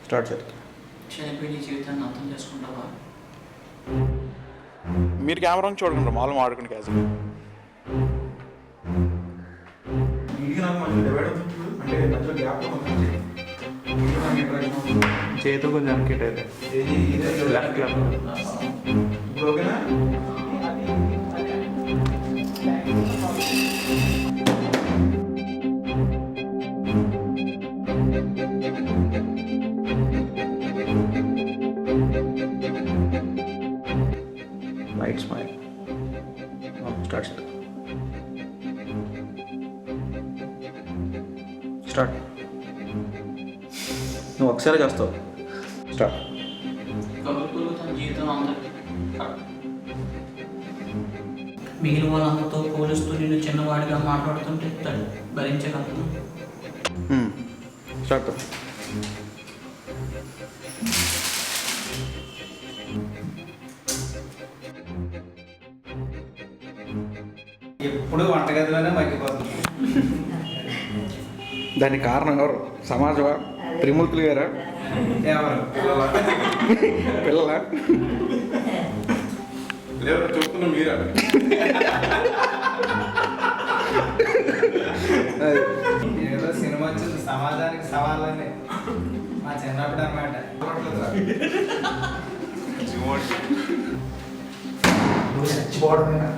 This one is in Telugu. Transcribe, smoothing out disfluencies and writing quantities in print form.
స్టార్ట్ చేద్దాం. చనిపోయి నీ జీవితాన్ని అర్థం చేసుకుంటావా? మీరు కెమెరా చూడకుండా మామూలు ఆడుకుని క్యాజువల్. చేతు కొంచెం అనికేట్ అయితే లెఫ్ట్ రైట్ స్మైల్. స్టార్ట్ చేద్దాం. స్టార్ట్. నువ్వు ఒకసారి చేస్తావు. స్టార్ట్. కబుర్లు తన జీవితం అందరికి మిగిలిన వాళ్ళందరితో పోలుస్తూ నిన్ను చిన్నవాడిగా మాట్లాడుతుంటే భరించగలను. స్టార్ట్. ఎప్పుడు వంటగదిలోనే మగ్గిపోతుంది. దానికి కారణం ఎవరు? సమాజమా? త్రిమూర్తులు గారా? ఎవరు పిల్లల? లేదా చెప్తున్నా మీరా? ఏదో సినిమా వచ్చింది సమాజానికి సవాళ్ళని మా చిన్నప్పుడు అనమాట. చచ్చిపోవడమేనా